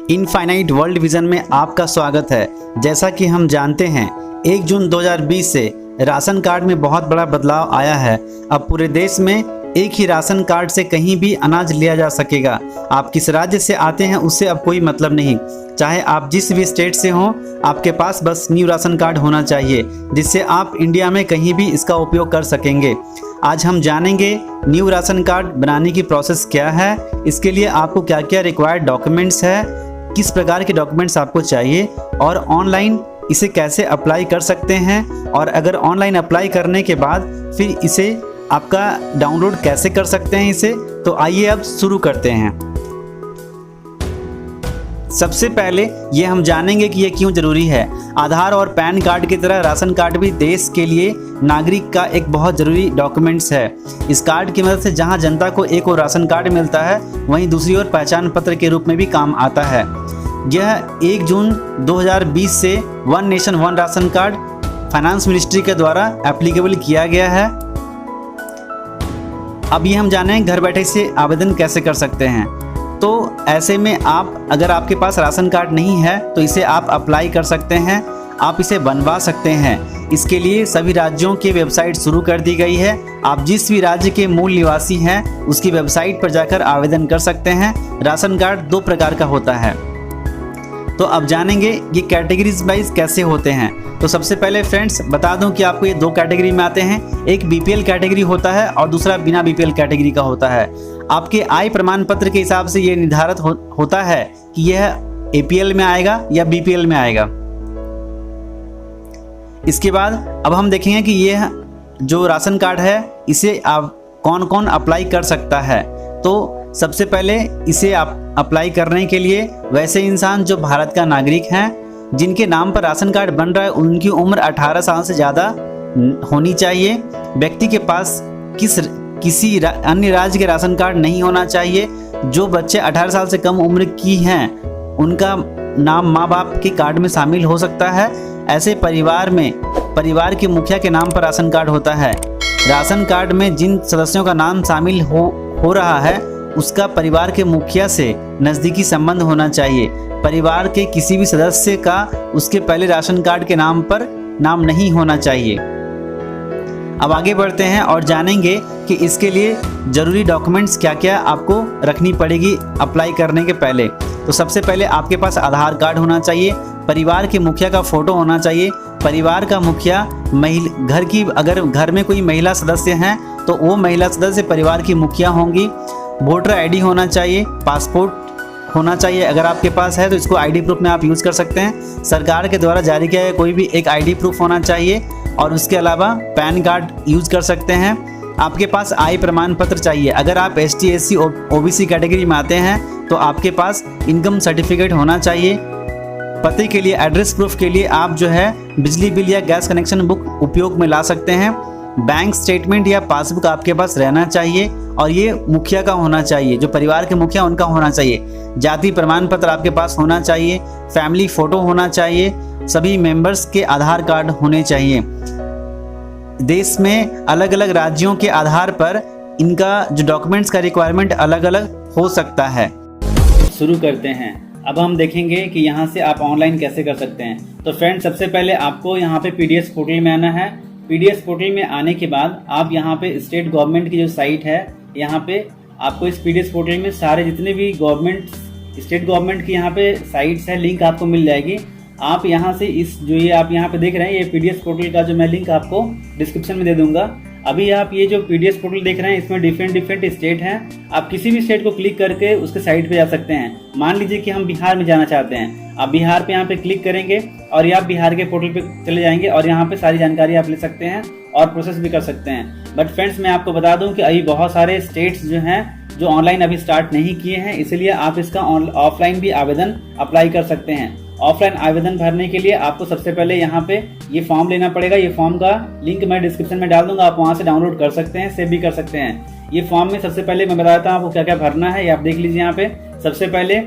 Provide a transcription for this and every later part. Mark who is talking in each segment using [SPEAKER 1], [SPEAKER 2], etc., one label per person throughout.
[SPEAKER 1] Infinite world vision में आपका स्वागत है। जैसा कि हम जानते हैं 1 जून 2020 से राशन कार्ड में बहुत बड़ा बदलाव आया है। अब पूरे देश में एक ही राशन कार्ड से कहीं भी अनाज लिया जा सकेगा। आप किस राज्य से आते हैं उससे अब कोई मतलब नहीं। चाहे आप जिस भी स्टेट से हों, आपके पास बस न्यू राशन कार्ड होना चाहिए, जिससे आप इंडिया में कहीं भी इसका उपयोग कर सकेंगे। आज हम जानेंगे न्यू राशन कार्ड बनाने की प्रोसेस क्या है, इसके लिए आपको क्या क्या रिक्वायर्ड डॉक्यूमेंट्स है, किस प्रकार के डॉक्यूमेंट्स आपको चाहिए और ऑनलाइन इसे कैसे अप्लाई कर सकते हैं, और अगर ऑनलाइन अप्लाई करने के बाद फिर इसे आपका डाउनलोड कैसे कर सकते हैं इसे। तो आइए अब शुरू करते हैं। सबसे पहले ये हम जानेंगे कि ये क्यों ज़रूरी है। आधार और पैन कार्ड की तरह राशन कार्ड भी देश के लिए नागरिक का एक बहुत ज़रूरी डॉक्यूमेंट्स है। इस कार्ड की मदद से जहां जनता को एक और राशन कार्ड मिलता है, वहीं दूसरी ओर पहचान पत्र के रूप में भी काम आता है। यह 1 जून 2020 से one nation one ration card finance ministry के द्वारा एप्लीकेबल किया गया है। अब ये हम जानें घर बैठे से आवेदन कैसे कर सकते हैं। तो ऐसे में अगर आपके पास राशन कार्ड नहीं है तो इसे आप अप्लाई कर सकते हैं, आप इसे बनवा सकते हैं। इसके लिए सभी राज्यों की वेबसाइट शुरू कर दी गई है। आप जिस भी राज्य के मूल निवासी हैं उसकी वेबसाइट पर जाकर आवेदन कर सकते हैं। राशन कार्ड 2 प्रकार का होता है। तो अब जानेंगे ये कैटेगरीज वाइज कैसे होते हैं। तो सबसे पहले फ्रेंड्स बता दूं कि आपको ये 2 कैटेगरी में आते हैं। एक बीपीएल कैटेगरी होता है और दूसरा बिना बीपीएल कैटेगरी का होता है। आपके आय प्रमाण पत्र के हिसाब से ये निर्धारित होता है कि यह एपीएल में आएगा या बीपीएल में आएगा। इसके बाद अब हम देखेंगे कि यह जो राशन कार्ड है इसे आप कौन कौन अप्लाई कर सकता है। तो सबसे पहले इसे आप अप्लाई करने के लिए वैसे इंसान जो भारत का नागरिक हैं, जिनके नाम पर राशन कार्ड बन रहा है, उनकी उम्र 18 साल से ज़्यादा होनी चाहिए। व्यक्ति के पास किसी अन्य राज्य के राशन कार्ड नहीं होना चाहिए। जो बच्चे 18 साल से कम उम्र की हैं उनका नाम माँ बाप के कार्ड में शामिल हो सकता है। ऐसे परिवार में परिवार के मुखिया के नाम पर राशन कार्ड होता है। राशन कार्ड में जिन सदस्यों का नाम शामिल हो रहा है उसका परिवार के मुखिया से नज़दीकी संबंध होना चाहिए। परिवार के किसी भी सदस्य का उसके पहले राशन कार्ड के नाम पर नाम नहीं होना चाहिए। अब आगे बढ़ते हैं और जानेंगे कि इसके लिए ज़रूरी डॉक्यूमेंट्स क्या क्या आपको रखनी पड़ेगी अप्लाई करने के पहले। तो सबसे पहले आपके पास आधार कार्ड होना चाहिए, परिवार के मुखिया का फ़ोटो होना चाहिए। परिवार का मुखिया अगर घर में कोई महिला सदस्य हैं तो वो महिला सदस्य परिवार की मुखिया होंगी। वोटर आईडी होना चाहिए, पासपोर्ट होना चाहिए। अगर आपके पास है तो इसको आईडी प्रूफ में आप यूज़ कर सकते हैं। सरकार के द्वारा जारी किया गया कोई भी एक आईडी प्रूफ होना चाहिए और उसके अलावा पैन कार्ड यूज़ कर सकते हैं। आपके पास आय प्रमाण पत्र चाहिए। अगर आप ST SC OBC कैटेगरी में आते हैं तो आपके पास इनकम सर्टिफिकेट होना चाहिए। पते के लिए एड्रेस प्रूफ के लिए आप जो है बिजली बिल या गैस कनेक्शन बुक उपयोग में ला सकते हैं। बैंक स्टेटमेंट या पासबुक आपके पास रहना चाहिए और ये मुखिया का होना चाहिए, जो परिवार के मुखिया उनका होना चाहिए। जाति प्रमाण पत्र आपके पास होना चाहिए। फैमिली फ़ोटो होना चाहिए। सभी मेंबर्स के आधार कार्ड होने चाहिए। देश में अलग अलग राज्यों के आधार पर इनका जो डॉक्यूमेंट्स का रिक्वायरमेंट अलग अलग हो सकता है। शुरू करते हैं। अब हम देखेंगे कि यहाँ से आप ऑनलाइन कैसे कर सकते हैं। तो फ्रेंड सबसे पहले आपको यहाँ पे पीडीएस पोर्टल में आना है। पीडीएस पोर्टल में आने के बाद आप यहाँ पे स्टेट गवर्नमेंट की जो साइट है, यहाँ पे आपको इस पीडीएस पोर्टल में सारे जितने भी स्टेट गवर्नमेंट की यहाँ पे साइट्स है, लिंक आपको मिल जाएगी। आप यहाँ से ये आप यहाँ पे देख रहे हैं, ये पीडीएस पोर्टल का जो मैं लिंक आपको डिस्क्रिप्शन में दे दूंगा। अभी आप ये जो पीडीएस पोर्टल देख रहे हैं इसमें डिफरेंट स्टेट हैं। आप किसी भी स्टेट को क्लिक करके उसके साइट पे जा सकते हैं। मान लीजिए कि हम बिहार में जाना चाहते हैं, आप बिहार पे यहाँ पे क्लिक करेंगे और ये आप बिहार के पोर्टल पे चले जाएंगे और यहाँ पे सारी जानकारी आप ले सकते हैं और प्रोसेस भी कर सकते हैं। बट फ्रेंड्स मैं आपको बता दूं कि अभी बहुत सारे स्टेट्स जो हैं जो ऑनलाइन अभी स्टार्ट नहीं किए हैं, इसलिए आप इसका ऑफलाइन भी आवेदन अप्लाई कर सकते हैं। ऑफलाइन आवेदन भरने के लिए आपको सबसे पहले यहाँ पे ये फॉर्म लेना पड़ेगा। ये फॉर्म का लिंक मैं डिस्क्रिप्शन में डाल दूंगा, आप वहाँ से डाउनलोड कर सकते हैं, सेव भी कर सकते हैं। ये फॉर्म में सबसे पहले मैं बता देता हूँ आपको क्या क्या भरना है, ये आप देख लीजिए। यहाँ पे सबसे पहले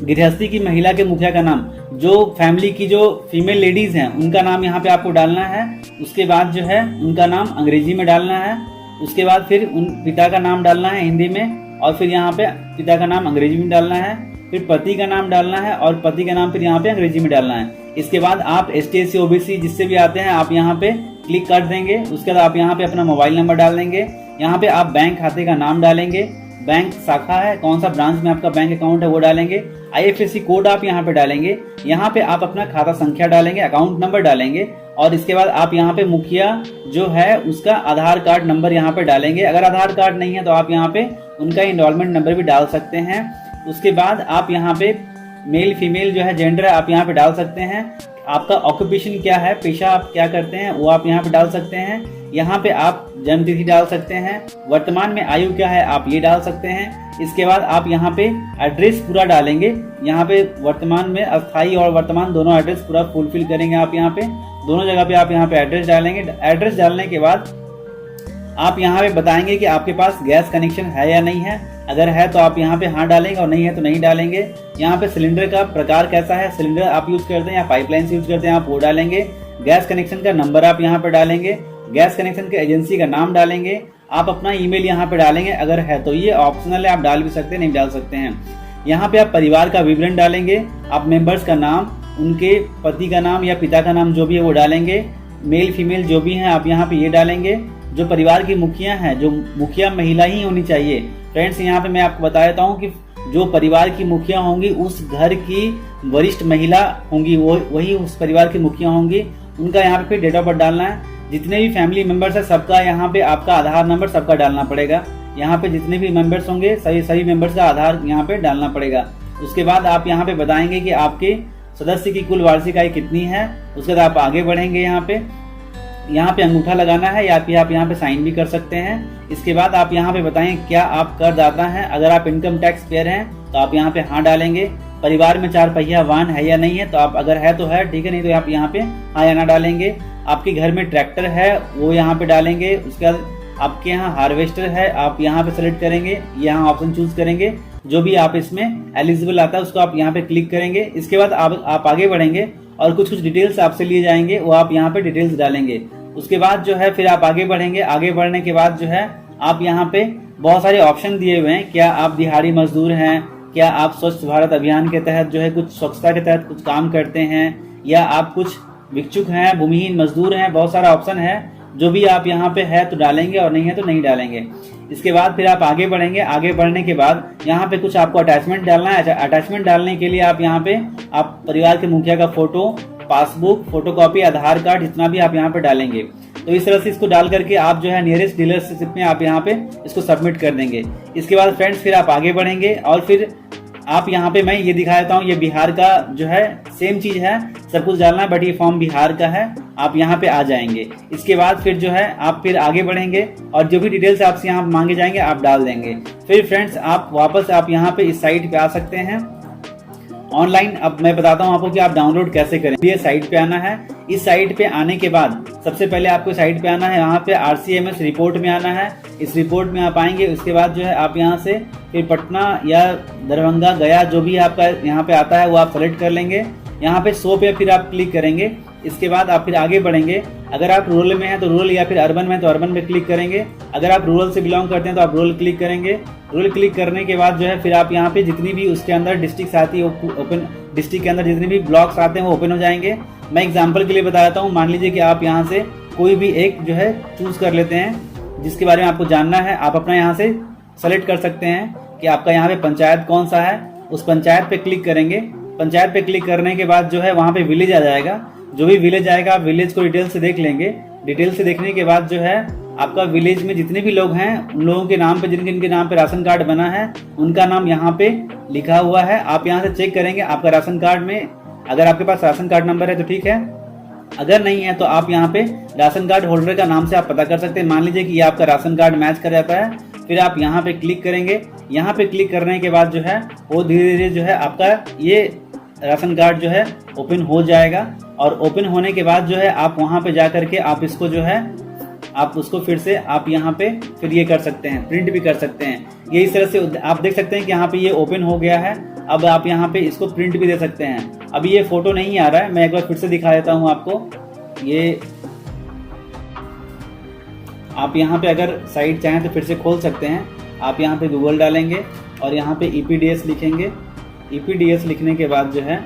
[SPEAKER 1] गृहस्थी की महिला के मुखिया का नाम, जो फैमिली की जो फीमेल लेडीज हैं उनका नाम यहाँ पे आपको डालना है। उसके बाद जो है उनका नाम अंग्रेजी में डालना है। उसके बाद फिर उन पिता का नाम डालना है हिंदी में और फिर यहाँ पे पिता का नाम अंग्रेजी में डालना है। फिर पति का नाम डालना है और पति का नाम फिर यहाँ पे अंग्रेजी में डालना है। इसके बाद आप ST SC OBC जिससे भी आते हैं आप यहाँ पे क्लिक कर देंगे। उसके बाद आप यहाँ पे अपना मोबाइल नंबर डाल देंगे। यहाँ पे आप बैंक खाते का नाम डालेंगे, बैंक शाखा है, कौन सा ब्रांच में आपका बैंक अकाउंट है वो डालेंगे, IFSC कोड आप यहाँ पे डालेंगे। यहाँ पे आप अपना खाता संख्या डालेंगे, अकाउंट नंबर डालेंगे और इसके बाद आप यहाँ पे मुखिया जो है उसका आधार कार्ड नंबर यहाँ पे डालेंगे। अगर आधार कार्ड नहीं है तो आप यहाँ पे उनका इनरोलमेंट नंबर भी डाल सकते हैं। उसके बाद आप यहाँ पे मेल फीमेल जो है जेंडर आप यहाँ पे डाल सकते हैं। आपका ऑक्यूपेशन क्या है, पेशा आप क्या करते हैं वो आप यहाँ पे डाल सकते हैं। यहाँ पे आप जन्म तिथि डाल सकते हैं, वर्तमान में आयु क्या है आप ये डाल सकते हैं। इसके बाद आप यहाँ पे एड्रेस पूरा डालेंगे। यहाँ पे वर्तमान में अस्थाई और वर्तमान दोनों एड्रेस पूरा फुलफिल करेंगे। आप यहाँ पे दोनों जगह पे आप यहाँ पे एड्रेस डालेंगे। एड्रेस डालने के बाद आप यहाँ पे बताएंगे कि आपके पास गैस कनेक्शन है या नहीं है। अगर है तो आप यहाँ पे हाँ डालेंगे और नहीं है तो नहीं डालेंगे। यहाँ पे सिलेंडर का प्रकार कैसा है, सिलेंडर आप यूज करते हैं या पाइपलाइन से यूज करते हैं आप वो डालेंगे। गैस कनेक्शन का नंबर आप यहाँ पे डालेंगे। गैस कनेक्शन के एजेंसी का नाम डालेंगे। आप अपना ईमेल यहाँ पे डालेंगे, अगर है तो ये ऑप्शनल है, आप डाल भी सकते हैं नहीं डाल सकते हैं। यहाँ पे आप परिवार का विवरण डालेंगे, आप मेंबर्स का नाम, उनके पति का नाम या पिता का नाम जो भी है वो डालेंगे। मेल फीमेल जो भी हैं आप यहाँ पे ये डालेंगे। जो परिवार की मुखिया हैं, जो मुखिया महिला ही होनी चाहिए। फ्रेंड्स यहाँ पे मैं आपको बता देता हूँ कि जो परिवार की मुखिया होंगी उस घर की वरिष्ठ महिला होंगी, वो वही उस परिवार की मुखिया होंगी। उनका यहाँ पे फिर डेट ऑफ बर्थ डालना है। जितने भी फैमिली मेंबर्स है सबका यहाँ पे आपका आधार नंबर सबका डालना पड़ेगा। यहाँ पे जितने भी मेंबर्स होंगे सभी मेंबर्स का आधार यहाँ पे डालना पड़ेगा। उसके बाद आप यहाँ पे बताएंगे कि आपके सदस्य की कुल वार्षिक आय कितनी है। उसके बाद आप आगे बढ़ेंगे। यहाँ पे अंगूठा लगाना है या फिर आप यहाँ पे साइन भी कर सकते हैं। इसके बाद आप यहाँ पे बताएं क्या आप करदाता हैं। अगर आप इनकम टैक्स पेयर हैं तो आप यहाँ पे हाँ डालेंगे। परिवार में 4 पहिया वाहन है या नहीं है तो आप अगर है तो है, ठीक है, नहीं तो आप यहाँ पे हाँ या ना डालेंगे। आपके घर में ट्रैक्टर है वो यहाँ पे डालेंगे। उसके बाद आपके यहाँ हार्वेस्टर है आप यहाँ पे सेलेक्ट करेंगे, यहाँ ऑप्शन चूज करेंगे। जो भी आप इसमें एलिजिबल आता है उसको आप यहाँ पे क्लिक करेंगे। इसके बाद आप आगे बढ़ेंगे और कुछ डिटेल्स आपसे लिए जाएंगे, वो आप यहाँ पे डिटेल्स डालेंगे। उसके बाद जो है फिर आप आगे बढ़ेंगे। आगे बढ़ने के बाद जो है आप यहाँ पे बहुत सारे ऑप्शन दिए हुए हैं। क्या आप दिहाड़ी मजदूर हैं, क्या आप स्वच्छ भारत अभियान के तहत जो है कुछ स्वच्छता के तहत कुछ काम करते हैं, या आप कुछ भिक्षुक हैं, भूमिहीन मजदूर हैं। बहुत सारा ऑप्शन है। जो भी आप यहाँ पे है तो डालेंगे और नहीं है तो नहीं डालेंगे। इसके बाद फिर आप आगे बढ़ेंगे। आगे बढ़ने के बाद यहाँ पे कुछ आपको अटैचमेंट डालना है। अटैचमेंट डालने के लिए आप यहाँ पे आप परिवार के मुखिया का फोटो, पासबुक, फोटोकॉपी, आधार कार्ड, जितना भी आप यहाँ पे डालेंगे। तो इस तरह से इसको डाल करके आप जो है नियरेस्ट डीलरशिप में आप यहाँ पे इसको सबमिट कर देंगे। इसके बाद फ्रेंड्स फिर आप आगे बढ़ेंगे और फिर आप यहाँ पे मैं ये दिखा देता हूँ। ये बिहार का जो है सेम चीज है, सब कुछ डालना है, बट ये फॉर्म बिहार का है। आप यहाँ पे आ जाएंगे। इसके बाद फिर जो है आप फिर आगे बढ़ेंगे और जो भी डिटेल्स आपसे यहाँ मांगे जाएंगे आप डाल देंगे। फिर फ्रेंड्स आप वापस आप यहाँ पे इस साइट पे आ सकते हैं ऑनलाइन। अब मैं बताता हूँ आपको कि आप डाउनलोड कैसे करें। ये साइट पे आना है। इस साइट पे आने के बाद सबसे पहले आपको साइट पे आना है। यहाँ पे RCMS रिपोर्ट में आना है। इस रिपोर्ट में आप आएंगे। उसके बाद जो है आप यहाँ से फिर पटना या दरभंगा, गया, जो भी आपका यहाँ पे आता है वो आप सेलेक्ट कर लेंगे। यहाँ पे शो पे फिर आप क्लिक करेंगे। इसके बाद आप फिर आगे बढ़ेंगे। अगर आप रूरल में हैं तो रूरल, या फिर अर्बन में तो अर्बन में क्लिक करेंगे। अगर आप रूरल से बिलोंग करते हैं तो आप रूरल क्लिक करेंगे। रूरल क्लिक करने के बाद जो है फिर आप यहाँ पे जितनी भी उसके अंदर डिस्ट्रिक्ट आती है ओपन, डिस्ट्रिक्ट के अंदर जितने भी ब्लॉक्स आते हैं वो ओपन हो जाएंगे। मैं एग्जाम्पल के लिए बता देता हूँ। मान लीजिए कि आप यहाँ से कोई भी एक जो है चूज कर लेते हैं जिसके बारे में आपको जानना है। आप अपना यहाँ से सेलेक्ट कर सकते हैं कि आपका यहाँ पे पंचायत कौन सा है। उस पंचायत पे क्लिक करेंगे। पंचायत पे क्लिक करने के बाद जो है वहाँ पे विलेज आ जाएगा। जो भी विलेज आएगा आप विलेज को डिटेल से देख लेंगे। डिटेल से देखने के बाद जो है आपका विलेज में जितने भी लोग हैं उन लोगों के नाम पे, जिनके नाम पे राशन कार्ड बना है, उनका नाम यहाँ पे लिखा हुआ है। आप यहाँ से चेक करेंगे आपका राशन कार्ड में, अगर आपके पास राशन कार्ड नंबर है तो ठीक है, अगर नहीं है तो आप यहाँ पे राशन कार्ड होल्डर का नाम से आप पता कर सकते हैं। मान लीजिए कि ये आपका राशन कार्ड मैच कर जाता है, फिर आप यहाँ पे क्लिक करेंगे। यहाँ पे क्लिक करने के बाद जो है वो धीरे धीरे जो है आपका ये राशन कार्ड जो है ओपन हो जाएगा। और ओपन होने के बाद जो है आप वहाँ पे जा करके आप इसको जो है आप उसको फिर से आप यहाँ पे फिर ये कर सकते हैं, प्रिंट भी कर सकते हैं। ये इस तरह से आप देख सकते हैं कि यहाँ पे ये ओपन हो गया है। अब आप यहाँ पे इसको प्रिंट भी दे सकते हैं। अभी ये फोटो नहीं आ रहा है, मैं एक बार फिर से दिखा देता हूँ आपको। ये आप यहाँ पे अगर साइट चाहें तो फिर से खोल सकते हैं। आप यहाँ पे गूगल डालेंगे और यहाँ पे EPDS लिखेंगे। EPDS लिखने के बाद जो है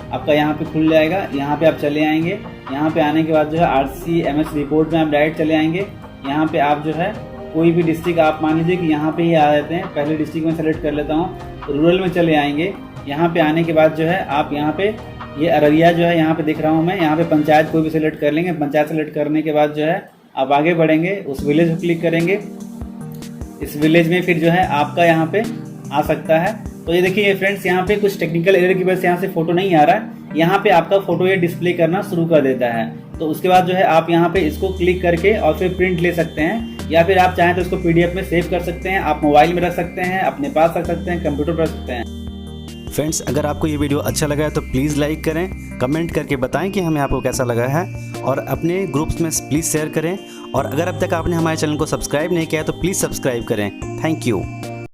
[SPEAKER 1] आपका यहाँ पे खुल जाएगा। यहाँ पे आप चले आएंगे। यहाँ पे आने के बाद जो है RCMS रिपोर्ट में आप डायरेक्ट चले आएंगे। यहाँ पे आप जो है कोई भी डिस्ट्रिक्ट आप मान लीजिए कि यहाँ पे ही आ जाते हैं। पहले डिस्ट्रिक्ट में सेलेक्ट कर लेता हूँ, रूरल में चले आएंगे। यहाँ पे आने के बाद जो है आप यहाँ पे ये अररिया जो है यहाँ पे दिख रहा हूँ मैं, यहाँ पे पंचायत कोई भी सिलेक्ट कर लेंगे। पंचायत सेलेक्ट करने के बाद जो है आप आगे बढ़ेंगे, उस विलेज को क्लिक करेंगे। इस विलेज में फिर जो है आपका यहाँ पे आ सकता है। तो ये देखिए फ्रेंड्स, यहाँ पे कुछ टेक्निकल एरर की वजह से यहाँ से फोटो नहीं आ रहा है। यहाँ पे आपका फोटो ये डिस्प्ले करना शुरू कर देता है। तो उसके बाद जो है आप यहाँ पे इसको क्लिक करके और फिर प्रिंट ले सकते हैं, या फिर आप चाहें तो इसको PDF में सेव कर सकते हैं। आप मोबाइल में रख सकते हैं, अपने पास रख सकते हैं, कंप्यूटर पर रख सकते हैं।
[SPEAKER 2] फ्रेंड्स, अगर आपको ये वीडियो अच्छा लगा है तो प्लीज़ लाइक करें, कमेंट करके बताएं कि हमें आपको कैसा लगा है, और अपने ग्रुप्स में प्लीज़ शेयर करें। और अगर अब तक आपने हमारे चैनल को सब्सक्राइब नहीं किया है तो प्लीज़ सब्सक्राइब करें। Thank you.